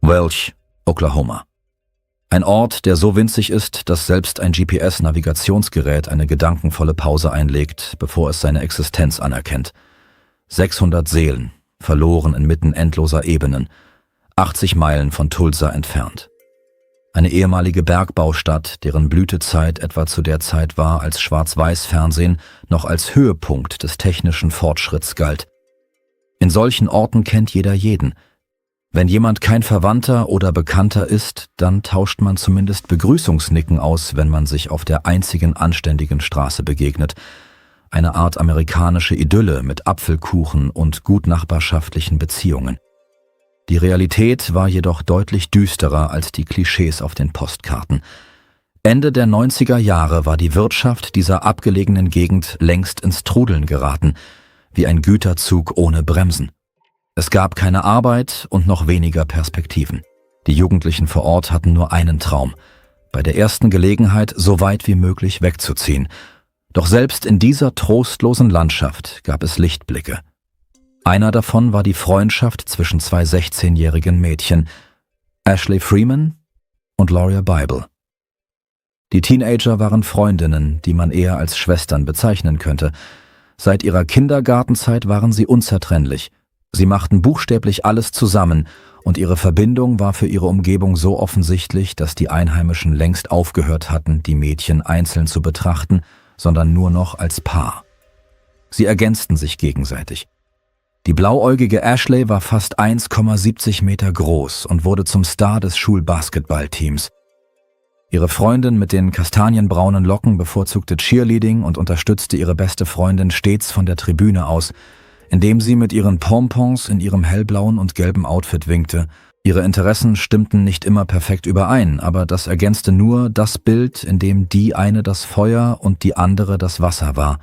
Welch, Oklahoma. Ein Ort, der so winzig ist, dass selbst ein GPS-Navigationsgerät eine gedankenvolle Pause einlegt, bevor es seine Existenz anerkennt. 600 Seelen, verloren inmitten endloser Ebenen, 80 Meilen von Tulsa entfernt. Eine ehemalige Bergbaustadt, deren Blütezeit etwa zu der Zeit war, als Schwarz-Weiß-Fernsehen noch als Höhepunkt des technischen Fortschritts galt. In solchen Orten kennt jeder jeden. Wenn jemand kein Verwandter oder Bekannter ist, dann tauscht man zumindest Begrüßungsnicken aus, wenn man sich auf der einzigen anständigen Straße begegnet. Eine Art amerikanische Idylle mit Apfelkuchen und gutnachbarschaftlichen Beziehungen. Die Realität war jedoch deutlich düsterer als die Klischees auf den Postkarten. Ende der 90er Jahre war die Wirtschaft dieser abgelegenen Gegend längst ins Trudeln geraten, wie ein Güterzug ohne Bremsen. Es gab keine Arbeit und noch weniger Perspektiven. Die Jugendlichen vor Ort hatten nur einen Traum: bei der ersten Gelegenheit so weit wie möglich wegzuziehen. Doch selbst in dieser trostlosen Landschaft gab es Lichtblicke. Einer davon war die Freundschaft zwischen zwei 16-jährigen Mädchen, Ashley Freeman und Loria Bible. Die Teenager waren Freundinnen, die man eher als Schwestern bezeichnen könnte. Seit ihrer Kindergartenzeit waren sie unzertrennlich. Sie machten buchstäblich alles zusammen und ihre Verbindung war für ihre Umgebung so offensichtlich, dass die Einheimischen längst aufgehört hatten, die Mädchen einzeln zu betrachten, sondern nur noch als Paar. Sie ergänzten sich gegenseitig. Die blauäugige Ashley war fast 1,70 Meter groß und wurde zum Star des Schulbasketballteams. Ihre Freundin mit den kastanienbraunen Locken bevorzugte Cheerleading und unterstützte ihre beste Freundin stets von der Tribüne aus, indem sie mit ihren Pompons in ihrem hellblauen und gelben Outfit winkte. Ihre Interessen stimmten nicht immer perfekt überein, aber das ergänzte nur das Bild, in dem die eine das Feuer und die andere das Wasser war.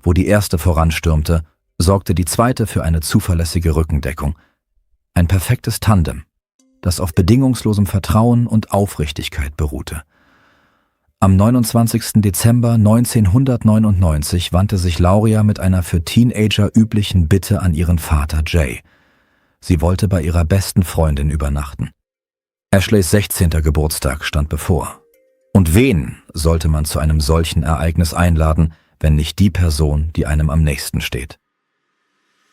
Wo die erste voranstürmte, sorgte die zweite für eine zuverlässige Rückendeckung. Ein perfektes Tandem, das auf bedingungslosem Vertrauen und Aufrichtigkeit beruhte. Am 29. Dezember 1999 wandte sich Loria mit einer für Teenager üblichen Bitte an ihren Vater Jay. Sie wollte bei ihrer besten Freundin übernachten. Ashleys 16. Geburtstag stand bevor. Und wen sollte man zu einem solchen Ereignis einladen, wenn nicht die Person, die einem am nächsten steht?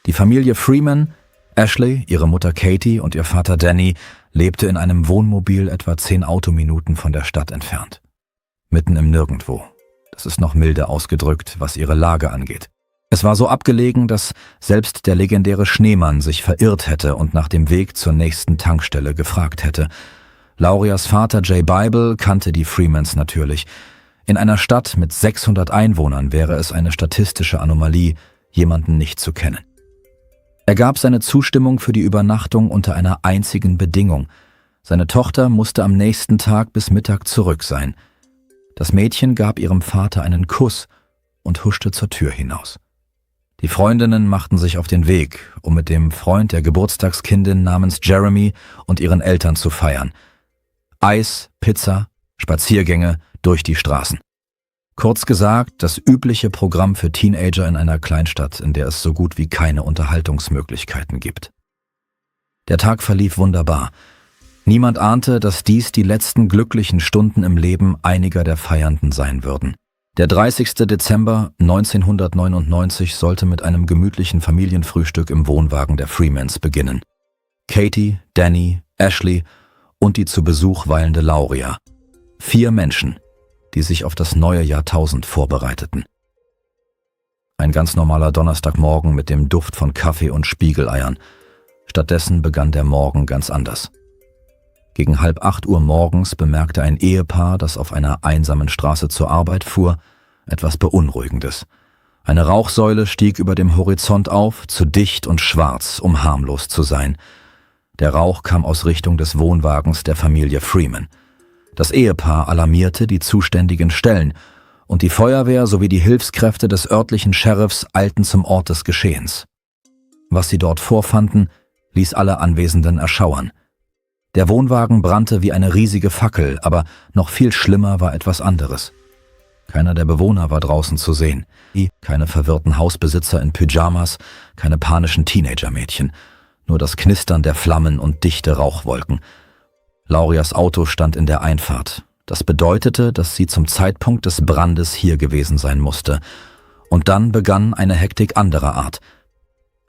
Die Familie Freeman, Ashley, ihre Mutter Katie und ihr Vater Danny, lebte in einem Wohnmobil etwa 10 Autominuten von der Stadt entfernt. Mitten im Nirgendwo. Das ist noch milde ausgedrückt, was ihre Lage angeht. Es war so abgelegen, dass selbst der legendäre Schneemann sich verirrt hätte und nach dem Weg zur nächsten Tankstelle gefragt hätte. Laurias Vater Jay Bible kannte die Freemans natürlich. In einer Stadt mit 600 Einwohnern wäre es eine statistische Anomalie, jemanden nicht zu kennen. Er gab seine Zustimmung für die Übernachtung unter einer einzigen Bedingung. Seine Tochter musste am nächsten Tag bis Mittag zurück sein. Das Mädchen gab ihrem Vater einen Kuss und huschte zur Tür hinaus. Die Freundinnen machten sich auf den Weg, um mit dem Freund der Geburtstagskindin namens Jeremy und ihren Eltern zu feiern. Eis, Pizza, Spaziergänge durch die Straßen. Kurz gesagt, das übliche Programm für Teenager in einer Kleinstadt, in der es so gut wie keine Unterhaltungsmöglichkeiten gibt. Der Tag verlief wunderbar. Niemand ahnte, dass dies die letzten glücklichen Stunden im Leben einiger der Feiernden sein würden. Der 30. Dezember 1999 sollte mit einem gemütlichen Familienfrühstück im Wohnwagen der Freemans beginnen. Katie, Danny, Ashley und die zu Besuch weilende Loria. 4 Menschen, die sich auf das neue Jahrtausend vorbereiteten. Ein ganz normaler Donnerstagmorgen mit dem Duft von Kaffee und Spiegeleiern. Stattdessen begann der Morgen ganz anders. Gegen 7:30 Uhr morgens bemerkte ein Ehepaar, das auf einer einsamen Straße zur Arbeit fuhr, etwas Beunruhigendes. Eine Rauchsäule stieg über dem Horizont auf, zu dicht und schwarz, um harmlos zu sein. Der Rauch kam aus Richtung des Wohnwagens der Familie Freeman. Das Ehepaar alarmierte die zuständigen Stellen und die Feuerwehr sowie die Hilfskräfte des örtlichen Sheriffs eilten zum Ort des Geschehens. Was sie dort vorfanden, ließ alle Anwesenden erschauern. Der Wohnwagen brannte wie eine riesige Fackel, aber noch viel schlimmer war etwas anderes. Keiner der Bewohner war draußen zu sehen. Keine verwirrten Hausbesitzer in Pyjamas, keine panischen Teenagermädchen. nur das Knistern der Flammen und dichte Rauchwolken. Laurias Auto stand in der Einfahrt. Das bedeutete, dass sie zum Zeitpunkt des Brandes hier gewesen sein musste. Und dann begann eine Hektik anderer Art.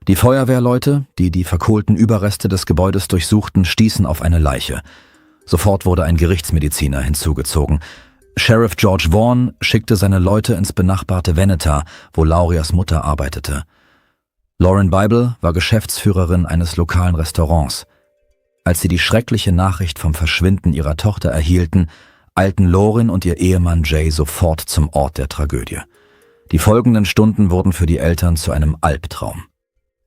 Die Feuerwehrleute, die die verkohlten Überreste des Gebäudes durchsuchten, stießen auf eine Leiche. Sofort wurde ein Gerichtsmediziner hinzugezogen. Sheriff George Vaughn schickte seine Leute ins benachbarte Veneta, wo Laurias Mutter arbeitete. Lauren Bible war Geschäftsführerin eines lokalen Restaurants. Als sie die schreckliche Nachricht vom Verschwinden ihrer Tochter erhielten, eilten Lauren und ihr Ehemann Jay sofort zum Ort der Tragödie. Die folgenden Stunden wurden für die Eltern zu einem Albtraum.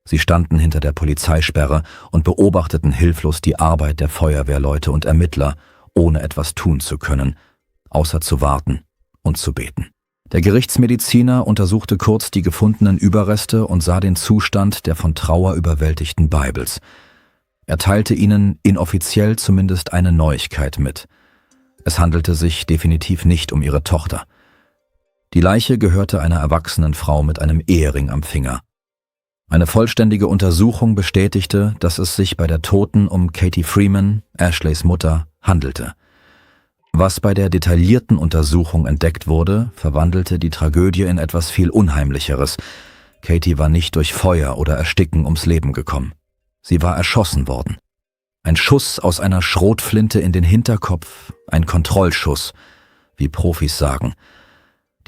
Sie standen hinter der Polizeisperre und beobachteten hilflos die Arbeit der Feuerwehrleute und Ermittler, ohne etwas tun zu können, außer zu warten und zu beten. Der Gerichtsmediziner untersuchte kurz die gefundenen Überreste und sah den Zustand der von Trauer überwältigten Bibles. Er teilte ihnen inoffiziell zumindest eine Neuigkeit mit. Es handelte sich definitiv nicht um ihre Tochter. Die Leiche gehörte einer erwachsenen Frau mit einem Ehering am Finger. Eine vollständige Untersuchung bestätigte, dass es sich bei der Toten um Katie Freeman, Ashleys Mutter, handelte. Was bei der detaillierten Untersuchung entdeckt wurde, verwandelte die Tragödie in etwas viel Unheimlicheres. Katie war nicht durch Feuer oder Ersticken ums Leben gekommen. Sie war erschossen worden. Ein Schuss aus einer Schrotflinte in den Hinterkopf, ein Kontrollschuss, wie Profis sagen.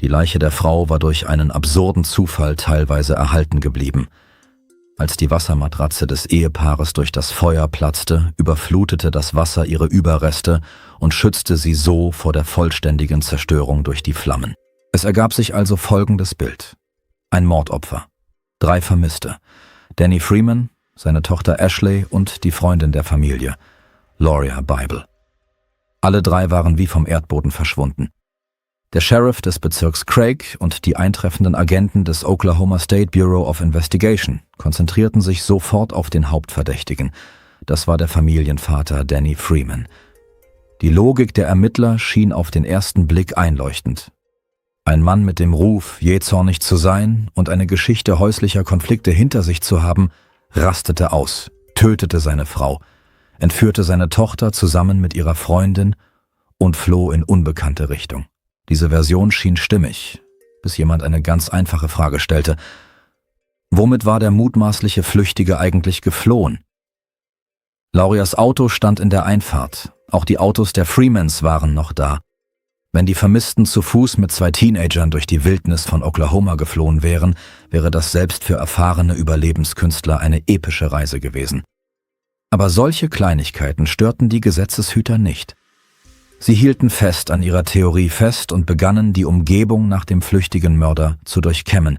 Die Leiche der Frau war durch einen absurden Zufall teilweise erhalten geblieben. Als die Wassermatratze des Ehepaares durch das Feuer platzte, überflutete das Wasser ihre Überreste und schützte sie so vor der vollständigen Zerstörung durch die Flammen. Es ergab sich also folgendes Bild. Ein Mordopfer, 3 Vermisste, Danny Freeman, seine Tochter Ashley und die Freundin der Familie, Lauria Bible. Alle 3 waren wie vom Erdboden verschwunden. Der Sheriff des Bezirks Craig und die eintreffenden Agenten des Oklahoma State Bureau of Investigation konzentrierten sich sofort auf den Hauptverdächtigen. Das war der Familienvater Danny Freeman. Die Logik der Ermittler schien auf den ersten Blick einleuchtend. Ein Mann mit dem Ruf, jähzornig zu sein und eine Geschichte häuslicher Konflikte hinter sich zu haben, rastete aus, tötete seine Frau, entführte seine Tochter zusammen mit ihrer Freundin und floh in unbekannte Richtung. Diese Version schien stimmig, bis jemand eine ganz einfache Frage stellte. Womit war der mutmaßliche Flüchtige eigentlich geflohen? Laurias Auto stand in der Einfahrt. Auch die Autos der Freemans waren noch da. Wenn die Vermissten zu Fuß mit 2 Teenagern durch die Wildnis von Oklahoma geflohen wären, wäre das selbst für erfahrene Überlebenskünstler eine epische Reise gewesen. Aber solche Kleinigkeiten störten die Gesetzeshüter nicht. Sie hielten fest an ihrer Theorie fest und begannen, die Umgebung nach dem flüchtigen Mörder zu durchkämmen.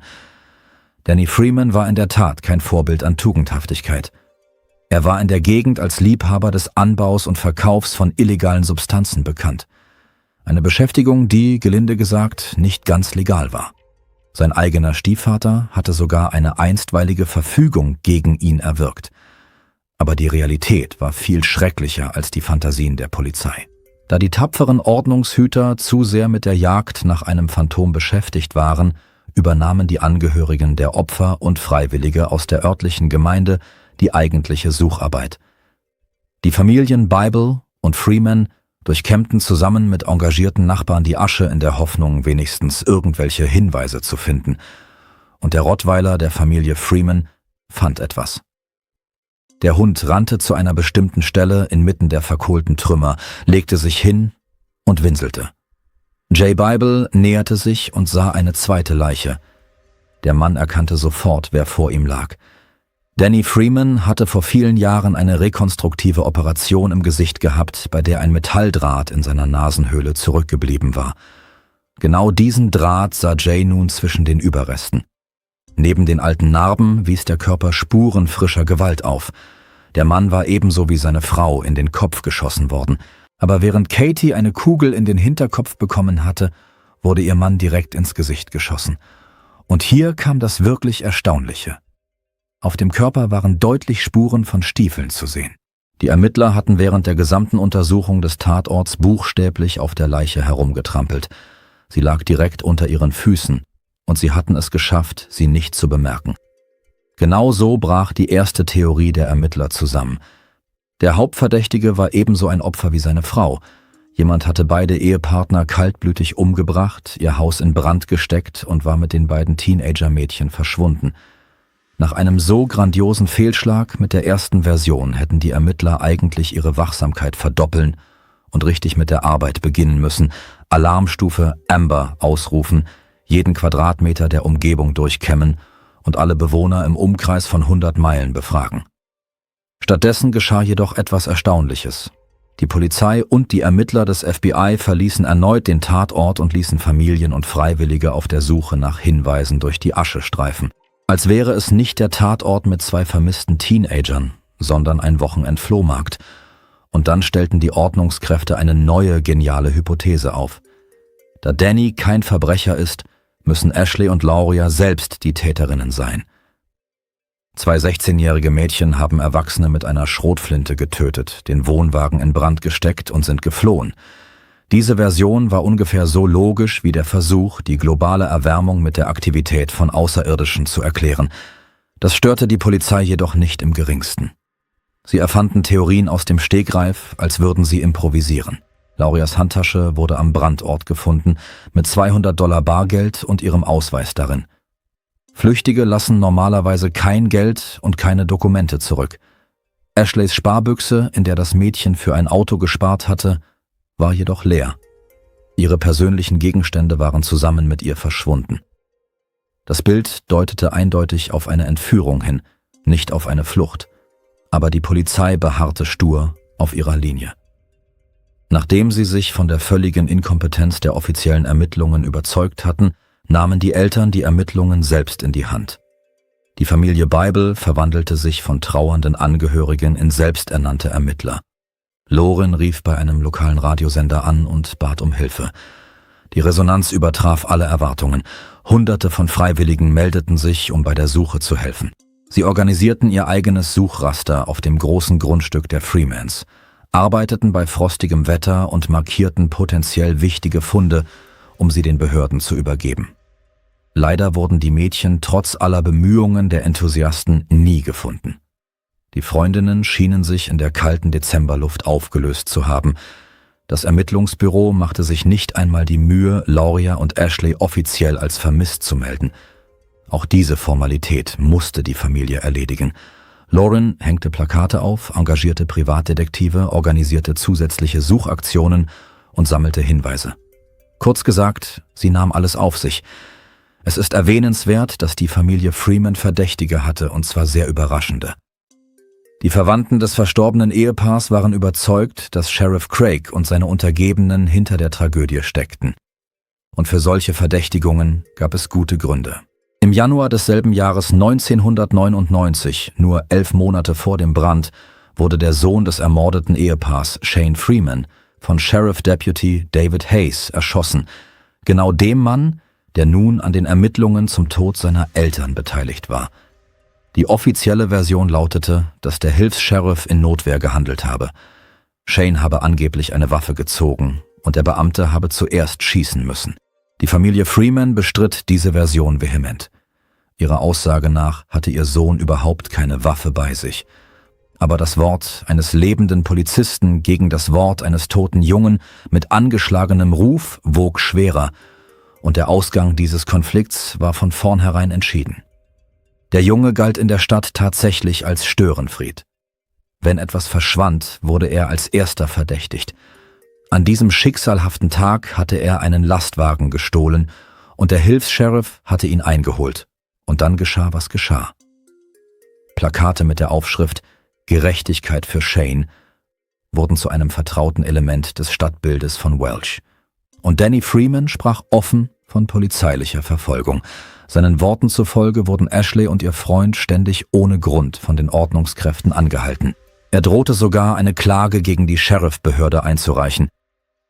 Danny Freeman war in der Tat kein Vorbild an Tugendhaftigkeit. Er war in der Gegend als Liebhaber des Anbaus und Verkaufs von illegalen Substanzen bekannt. Eine Beschäftigung, die, gelinde gesagt, nicht ganz legal war. Sein eigener Stiefvater hatte sogar eine einstweilige Verfügung gegen ihn erwirkt. Aber die Realität war viel schrecklicher als die Fantasien der Polizei. Da die tapferen Ordnungshüter zu sehr mit der Jagd nach einem Phantom beschäftigt waren, übernahmen die Angehörigen der Opfer und Freiwillige aus der örtlichen Gemeinde die eigentliche Sucharbeit. Die Familien Bible und Freeman durchkämmten zusammen mit engagierten Nachbarn die Asche in der Hoffnung, wenigstens irgendwelche Hinweise zu finden. Und der Rottweiler der Familie Freeman fand etwas. Der Hund rannte zu einer bestimmten Stelle inmitten der verkohlten Trümmer, legte sich hin und winselte. Jay Bible näherte sich und sah eine zweite Leiche. Der Mann erkannte sofort, wer vor ihm lag. Danny Freeman hatte vor vielen Jahren eine rekonstruktive Operation im Gesicht gehabt, bei der ein Metalldraht in seiner Nasenhöhle zurückgeblieben war. Genau diesen Draht sah Jay nun zwischen den Überresten. Neben den alten Narben wies der Körper Spuren frischer Gewalt auf. Der Mann war ebenso wie seine Frau in den Kopf geschossen worden. Aber während Katie eine Kugel in den Hinterkopf bekommen hatte, wurde ihr Mann direkt ins Gesicht geschossen. Und hier kam das wirklich Erstaunliche. Auf dem Körper waren deutlich Spuren von Stiefeln zu sehen. Die Ermittler hatten während der gesamten Untersuchung des Tatorts buchstäblich auf der Leiche herumgetrampelt. Sie lag direkt unter ihren Füßen und sie hatten es geschafft, sie nicht zu bemerken. Genau so brach die erste Theorie der Ermittler zusammen. Der Hauptverdächtige war ebenso ein Opfer wie seine Frau. Jemand hatte beide Ehepartner kaltblütig umgebracht, ihr Haus in Brand gesteckt und war mit den beiden Teenager-Mädchen verschwunden. Nach einem so grandiosen Fehlschlag mit der ersten Version hätten die Ermittler eigentlich ihre Wachsamkeit verdoppeln und richtig mit der Arbeit beginnen müssen, Alarmstufe Amber ausrufen, jeden Quadratmeter der Umgebung durchkämmen und alle Bewohner im Umkreis von 100 Meilen befragen. Stattdessen geschah jedoch etwas Erstaunliches. Die Polizei und die Ermittler des FBI verließen erneut den Tatort und ließen Familien und Freiwillige auf der Suche nach Hinweisen durch die Asche streifen. Als wäre es nicht der Tatort mit 2 vermissten Teenagern, sondern ein Wochenendflohmarkt. Und dann stellten die Ordnungskräfte eine neue geniale Hypothese auf. Da Danny kein Verbrecher ist, müssen Ashley und Lauria selbst die Täterinnen sein. 2 16-jährige Mädchen haben Erwachsene mit einer Schrotflinte getötet, den Wohnwagen in Brand gesteckt und sind geflohen. Diese Version war ungefähr so logisch wie der Versuch, die globale Erwärmung mit der Aktivität von Außerirdischen zu erklären. Das störte die Polizei jedoch nicht im geringsten. Sie erfanden Theorien aus dem Stegreif, als würden sie improvisieren. Laurias Handtasche wurde am Brandort gefunden, mit $200 Bargeld und ihrem Ausweis darin. Flüchtige lassen normalerweise kein Geld und keine Dokumente zurück. Ashleys Sparbüchse, in der das Mädchen für ein Auto gespart hatte, war jedoch leer. Ihre persönlichen Gegenstände waren zusammen mit ihr verschwunden. Das Bild deutete eindeutig auf eine Entführung hin, nicht auf eine Flucht, aber die Polizei beharrte stur auf ihrer Linie. Nachdem sie sich von der völligen Inkompetenz der offiziellen Ermittlungen überzeugt hatten, nahmen die Eltern die Ermittlungen selbst in die Hand. Die Familie Bible verwandelte sich von trauernden Angehörigen in selbsternannte Ermittler. Lauren rief bei einem lokalen Radiosender an und bat um Hilfe. Die Resonanz übertraf alle Erwartungen. Hunderte von Freiwilligen meldeten sich, um bei der Suche zu helfen. Sie organisierten ihr eigenes Suchraster auf dem großen Grundstück der Freemans, arbeiteten bei frostigem Wetter und markierten potenziell wichtige Funde, um sie den Behörden zu übergeben. Leider wurden die Mädchen trotz aller Bemühungen der Enthusiasten nie gefunden. Die Freundinnen schienen sich in der kalten Dezemberluft aufgelöst zu haben. Das Ermittlungsbüro machte sich nicht einmal die Mühe, Lauria und Ashley offiziell als vermisst zu melden. Auch diese Formalität musste die Familie erledigen. Lauren hängte Plakate auf, engagierte Privatdetektive, organisierte zusätzliche Suchaktionen und sammelte Hinweise. Kurz gesagt, sie nahm alles auf sich. Es ist erwähnenswert, dass die Familie Freeman Verdächtige hatte, und zwar sehr überraschende. Die Verwandten des verstorbenen Ehepaars waren überzeugt, dass Sheriff Craig und seine Untergebenen hinter der Tragödie steckten. Und für solche Verdächtigungen gab es gute Gründe. Im Januar desselben Jahres 1999, nur 11 Monate vor dem Brand, wurde der Sohn des ermordeten Ehepaars, Shane Freeman, von Sheriff Deputy David Hayes erschossen, genau dem Mann, der nun an den Ermittlungen zum Tod seiner Eltern beteiligt war. Die offizielle Version lautete, dass der Hilfs-Sheriff in Notwehr gehandelt habe. Shane habe angeblich eine Waffe gezogen und der Beamte habe zuerst schießen müssen. Die Familie Freeman bestritt diese Version vehement. Ihrer Aussage nach hatte ihr Sohn überhaupt keine Waffe bei sich. Aber das Wort eines lebenden Polizisten gegen das Wort eines toten Jungen mit angeschlagenem Ruf wog schwerer, und der Ausgang dieses Konflikts war von vornherein entschieden. Der Junge galt in der Stadt tatsächlich als Störenfried. Wenn etwas verschwand, wurde er als erster verdächtigt. An diesem schicksalhaften Tag hatte er einen Lastwagen gestohlen und der Hilfs-Sheriff hatte ihn eingeholt. Und dann geschah, was geschah. Plakate mit der Aufschrift »Gerechtigkeit für Shane« wurden zu einem vertrauten Element des Stadtbildes von Welch. Und Danny Freeman sprach offen von polizeilicher Verfolgung. Seinen Worten zufolge wurden Ashley und ihr Freund ständig ohne Grund von den Ordnungskräften angehalten. Er drohte sogar, eine Klage gegen die Sheriff-Behörde einzureichen.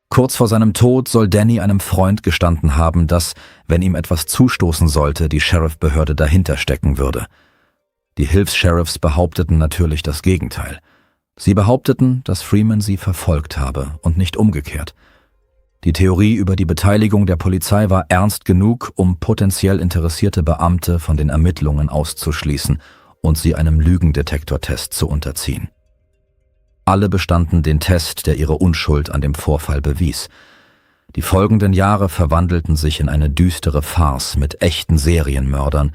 Kurz vor seinem Tod soll Danny einem Freund gestanden haben, dass, wenn ihm etwas zustoßen sollte, die Sheriff-Behörde dahinter stecken würde. Die Hilfs-Sheriffs behaupteten natürlich das Gegenteil. Sie behaupteten, dass Freeman sie verfolgt habe und nicht umgekehrt. Die Theorie über die Beteiligung der Polizei war ernst genug, um potenziell interessierte Beamte von den Ermittlungen auszuschließen und sie einem Lügendetektortest zu unterziehen. Alle bestanden den Test, der ihre Unschuld an dem Vorfall bewies. Die folgenden Jahre verwandelten sich in eine düstere Farce mit echten Serienmördern,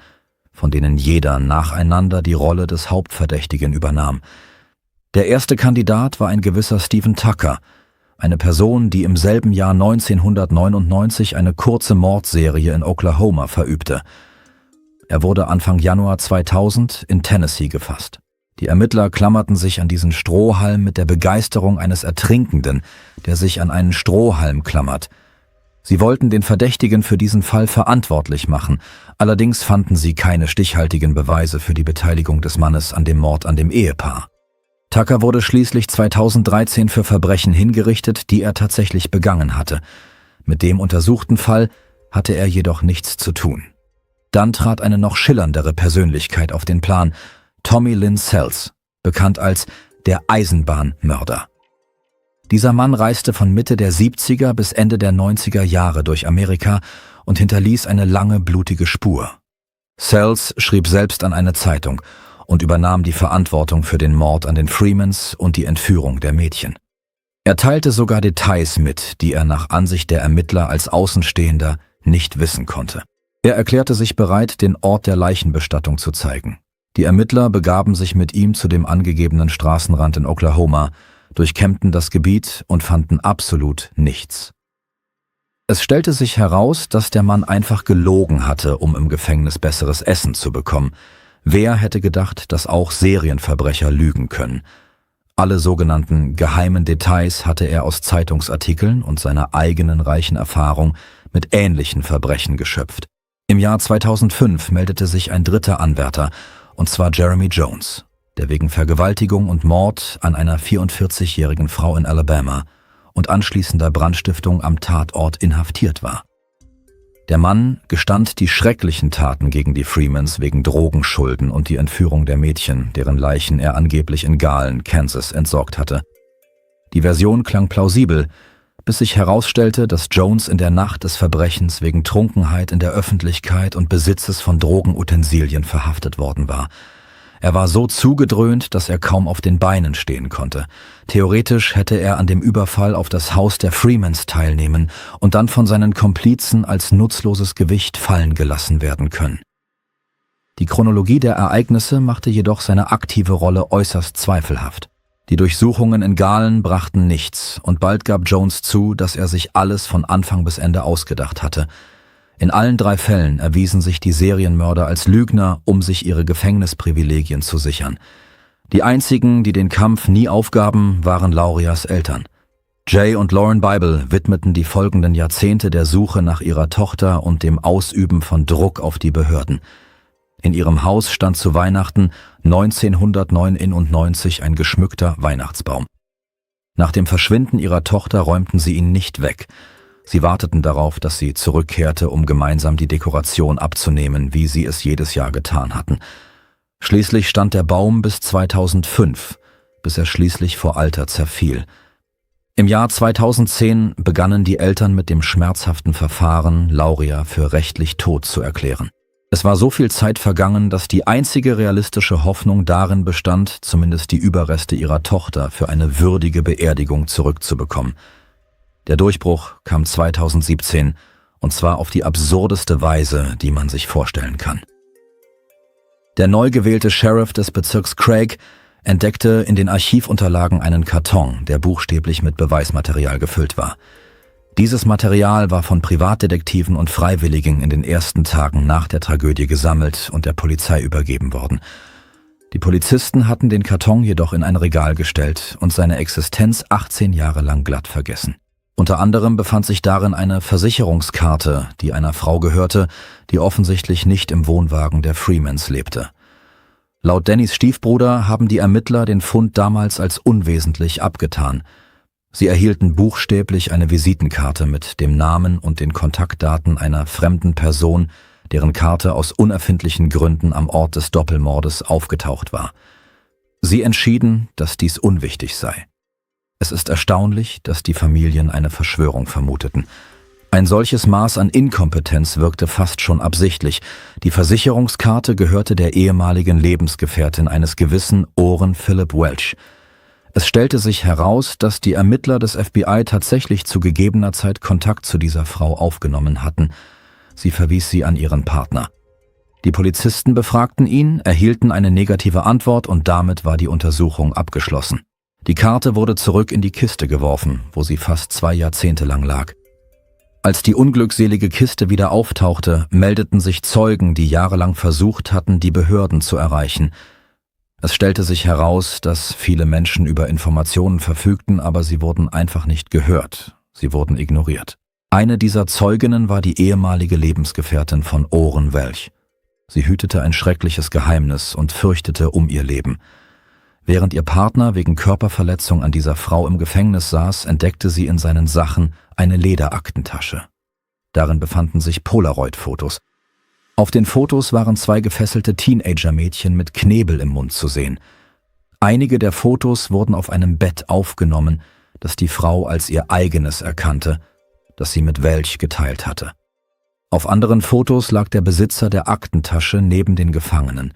von denen jeder nacheinander die Rolle des Hauptverdächtigen übernahm. Der erste Kandidat war ein gewisser Stephen Tucker, eine Person, die im selben Jahr 1999 eine kurze Mordserie in Oklahoma verübte. Er wurde Anfang Januar 2000 in Tennessee gefasst. Die Ermittler klammerten sich an diesen Strohhalm mit der Begeisterung eines Ertrinkenden, der sich an einen Strohhalm klammert. Sie wollten den Verdächtigen für diesen Fall verantwortlich machen, allerdings fanden sie keine stichhaltigen Beweise für die Beteiligung des Mannes an dem Mord an dem Ehepaar. Tucker wurde schließlich 2013 für Verbrechen hingerichtet, die er tatsächlich begangen hatte. Mit dem untersuchten Fall hatte er jedoch nichts zu tun. Dann trat eine noch schillerndere Persönlichkeit auf den Plan, Tommy Lynn Sells, bekannt als der Eisenbahnmörder. Dieser Mann reiste von Mitte der 70er bis Ende der 90er Jahre durch Amerika und hinterließ eine lange, blutige Spur. Sells schrieb selbst an eine Zeitung und übernahm die Verantwortung für den Mord an den Freemans und die Entführung der Mädchen. Er teilte sogar Details mit, die er nach Ansicht der Ermittler als Außenstehender nicht wissen konnte. Er erklärte sich bereit, den Ort der Leichenbestattung zu zeigen. Die Ermittler begaben sich mit ihm zu dem angegebenen Straßenrand in Oklahoma, durchkämmten das Gebiet und fanden absolut nichts. Es stellte sich heraus, dass der Mann einfach gelogen hatte, um im Gefängnis besseres Essen zu bekommen. Wer hätte gedacht, dass auch Serienverbrecher lügen können? Alle sogenannten geheimen Details hatte er aus Zeitungsartikeln und seiner eigenen reichen Erfahrung mit ähnlichen Verbrechen geschöpft. Im Jahr 2005 meldete sich ein dritter Anwärter, und zwar Jeremy Jones, der wegen Vergewaltigung und Mord an einer 44-jährigen Frau in Alabama und anschließender Brandstiftung am Tatort inhaftiert war. Der Mann gestand die schrecklichen Taten gegen die Freemans wegen Drogenschulden und die Entführung der Mädchen, deren Leichen er angeblich in Garland, Kansas, entsorgt hatte. Die Version klang plausibel, bis sich herausstellte, dass Jones in der Nacht des Verbrechens wegen Trunkenheit in der Öffentlichkeit und Besitzes von Drogenutensilien verhaftet worden war. Er war so zugedröhnt, dass er kaum auf den Beinen stehen konnte. Theoretisch hätte er an dem Überfall auf das Haus der Freemans teilnehmen und dann von seinen Komplizen als nutzloses Gewicht fallen gelassen werden können. Die Chronologie der Ereignisse machte jedoch seine aktive Rolle äußerst zweifelhaft. Die Durchsuchungen in Garland brachten nichts und bald gab Jones zu, dass er sich alles von Anfang bis Ende ausgedacht hatte. In allen 3 Fällen erwiesen sich die Serienmörder als Lügner, um sich ihre Gefängnisprivilegien zu sichern. Die einzigen, die den Kampf nie aufgaben, waren Laurias Eltern. Jay und Lauren Bible widmeten die folgenden Jahrzehnte der Suche nach ihrer Tochter und dem Ausüben von Druck auf die Behörden. In ihrem Haus stand zu Weihnachten 1999 ein geschmückter Weihnachtsbaum. Nach dem Verschwinden ihrer Tochter räumten sie ihn nicht weg. Sie warteten darauf, dass sie zurückkehrte, um gemeinsam die Dekoration abzunehmen, wie sie es jedes Jahr getan hatten. Schließlich stand der Baum bis 2005, bis er schließlich vor Alter zerfiel. Im Jahr 2010 begannen die Eltern mit dem schmerzhaften Verfahren, Lauria für rechtlich tot zu erklären. Es war so viel Zeit vergangen, dass die einzige realistische Hoffnung darin bestand, zumindest die Überreste ihrer Tochter für eine würdige Beerdigung zurückzubekommen. Der Durchbruch kam 2017, und zwar auf die absurdeste Weise, die man sich vorstellen kann. Der neu gewählte Sheriff des Bezirks Craig entdeckte in den Archivunterlagen einen Karton, der buchstäblich mit Beweismaterial gefüllt war. Dieses Material war von Privatdetektiven und Freiwilligen in den ersten Tagen nach der Tragödie gesammelt und der Polizei übergeben worden. Die Polizisten hatten den Karton jedoch in ein Regal gestellt und seine Existenz 18 Jahre lang glatt vergessen. Unter anderem befand sich darin eine Versicherungskarte, die einer Frau gehörte, die offensichtlich nicht im Wohnwagen der Freemans lebte. Laut Dannys Stiefbruder haben die Ermittler den Fund damals als unwesentlich abgetan. Sie erhielten buchstäblich eine Visitenkarte mit dem Namen und den Kontaktdaten einer fremden Person, deren Karte aus unerfindlichen Gründen am Ort des Doppelmordes aufgetaucht war. Sie entschieden, dass dies unwichtig sei. Es ist erstaunlich, dass die Familien eine Verschwörung vermuteten. Ein solches Maß an Inkompetenz wirkte fast schon absichtlich. Die Versicherungskarte gehörte der ehemaligen Lebensgefährtin eines gewissen Oren Philip Welch. Es stellte sich heraus, dass die Ermittler des FBI tatsächlich zu gegebener Zeit Kontakt zu dieser Frau aufgenommen hatten. Sie verwies sie an ihren Partner. Die Polizisten befragten ihn, erhielten eine negative Antwort und damit war die Untersuchung abgeschlossen. Die Karte wurde zurück in die Kiste geworfen, wo sie fast 2 Jahrzehnte lang lag. Als die unglückselige Kiste wieder auftauchte, meldeten sich Zeugen, die jahrelang versucht hatten, die Behörden zu erreichen. Es stellte sich heraus, dass viele Menschen über Informationen verfügten, aber sie wurden einfach nicht gehört. Sie wurden ignoriert. Eine dieser Zeuginnen war die ehemalige Lebensgefährtin von Oren Welch. Sie hütete ein schreckliches Geheimnis und fürchtete um ihr Leben. Während ihr Partner wegen Körperverletzung an dieser Frau im Gefängnis saß, entdeckte sie in seinen Sachen eine Lederaktentasche. Darin befanden sich Polaroid-Fotos. Auf den Fotos waren 2 gefesselte Teenager-Mädchen mit Knebel im Mund zu sehen. Einige der Fotos wurden auf einem Bett aufgenommen, das die Frau als ihr eigenes erkannte, das sie mit Welch geteilt hatte. Auf anderen Fotos lag der Besitzer der Aktentasche neben den Gefangenen.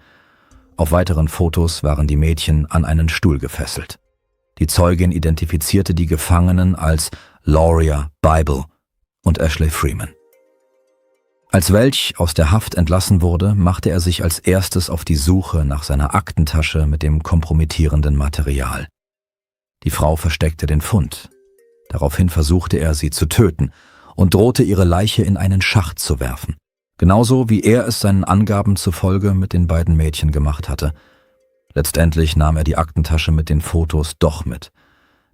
Auf weiteren Fotos waren die Mädchen an einen Stuhl gefesselt. Die Zeugin identifizierte die Gefangenen als Lauria Bible und Ashley Freeman. Als Welch aus der Haft entlassen wurde, machte er sich als erstes auf die Suche nach seiner Aktentasche mit dem kompromittierenden Material. Die Frau versteckte den Fund. Daraufhin versuchte er, sie zu töten und drohte, ihre Leiche in einen Schacht zu werfen. Genauso wie er es seinen Angaben zufolge mit den beiden Mädchen gemacht hatte. Letztendlich nahm er die Aktentasche mit den Fotos doch mit.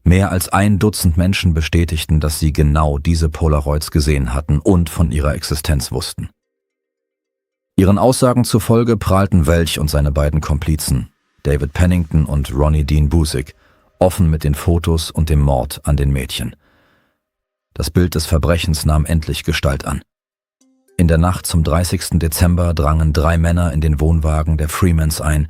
Mehr als 1 Dutzend Menschen bestätigten, dass sie genau diese Polaroids gesehen hatten und von ihrer Existenz wussten. Ihren Aussagen zufolge prahlten Welch und seine beiden Komplizen, David Pennington und Ronnie Dean Busick, offen mit den Fotos und dem Mord an den Mädchen. Das Bild des Verbrechens nahm endlich Gestalt an. In der Nacht zum 30. Dezember drangen 3 Männer in den Wohnwagen der Freemans ein.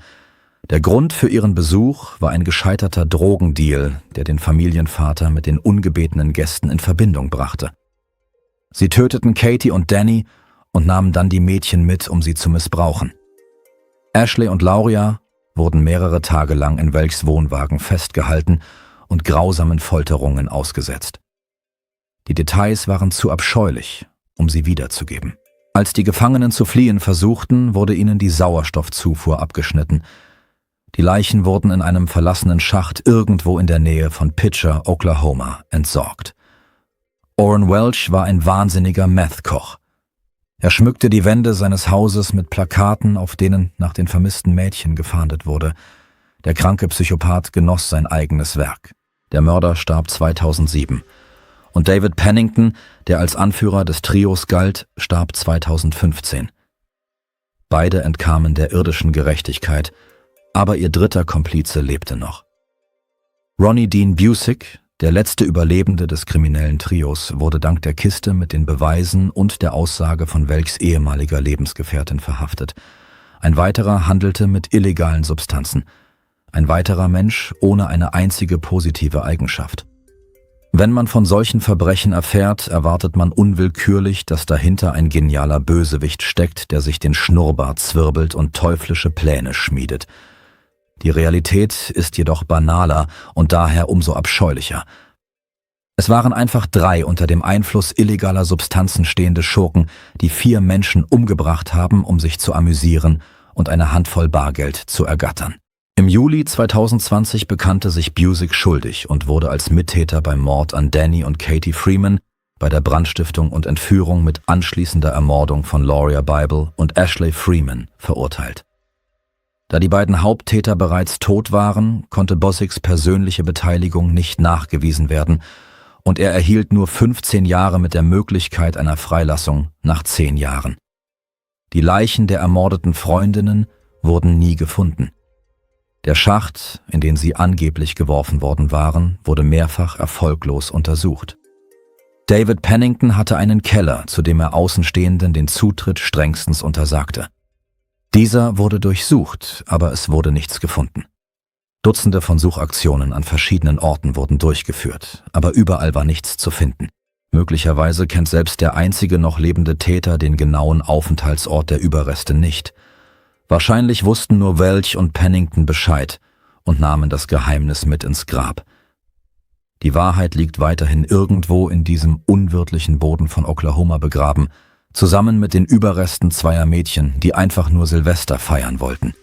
Der Grund für ihren Besuch war ein gescheiterter Drogendeal, der den Familienvater mit den ungebetenen Gästen in Verbindung brachte. Sie töteten Katie und Danny und nahmen dann die Mädchen mit, um sie zu missbrauchen. Ashley und Lauria wurden mehrere Tage lang in Welchs Wohnwagen festgehalten und grausamen Folterungen ausgesetzt. Die Details waren zu abscheulich, um sie wiederzugeben. Als die Gefangenen zu fliehen versuchten, wurde ihnen die Sauerstoffzufuhr abgeschnitten. Die Leichen wurden in einem verlassenen Schacht irgendwo in der Nähe von Pitcher, Oklahoma, entsorgt. Oren Welch war ein wahnsinniger Meth-Koch. Er schmückte die Wände seines Hauses mit Plakaten, auf denen nach den vermissten Mädchen gefahndet wurde. Der kranke Psychopath genoss sein eigenes Werk. Der Mörder starb 2007. Und David Pennington, der als Anführer des Trios galt, starb 2015. Beide entkamen der irdischen Gerechtigkeit, aber ihr dritter Komplize lebte noch. Ronnie Dean Busick, der letzte Überlebende des kriminellen Trios, wurde dank der Kiste mit den Beweisen und der Aussage von Welchs ehemaliger Lebensgefährtin verhaftet. Ein weiterer handelte mit illegalen Substanzen. Ein weiterer Mensch ohne eine einzige positive Eigenschaft. Wenn man von solchen Verbrechen erfährt, erwartet man unwillkürlich, dass dahinter ein genialer Bösewicht steckt, der sich den Schnurrbart zwirbelt und teuflische Pläne schmiedet. Die Realität ist jedoch banaler und daher umso abscheulicher. Es waren einfach 3 unter dem Einfluss illegaler Substanzen stehende Schurken, die 4 Menschen umgebracht haben, um sich zu amüsieren und eine Handvoll Bargeld zu ergattern. Im Juli 2020 bekannte sich Busick schuldig und wurde als Mittäter beim Mord an Danny und Katie Freeman, bei der Brandstiftung und Entführung mit anschließender Ermordung von Lauria Bible und Ashley Freeman verurteilt. Da die beiden Haupttäter bereits tot waren, konnte Busicks persönliche Beteiligung nicht nachgewiesen werden und er erhielt nur 15 Jahre mit der Möglichkeit einer Freilassung nach 10 Jahren. Die Leichen der ermordeten Freundinnen wurden nie gefunden. Der Schacht, in den sie angeblich geworfen worden waren, wurde mehrfach erfolglos untersucht. David Pennington hatte einen Keller, zu dem er Außenstehenden den Zutritt strengstens untersagte. Dieser wurde durchsucht, aber es wurde nichts gefunden. Dutzende von Suchaktionen an verschiedenen Orten wurden durchgeführt, aber überall war nichts zu finden. Möglicherweise kennt selbst der einzige noch lebende Täter den genauen Aufenthaltsort der Überreste nicht. Wahrscheinlich wussten nur Welch und Pennington Bescheid und nahmen das Geheimnis mit ins Grab. Die Wahrheit liegt weiterhin irgendwo in diesem unwirtlichen Boden von Oklahoma begraben, zusammen mit den Überresten zweier Mädchen, die einfach nur Silvester feiern wollten.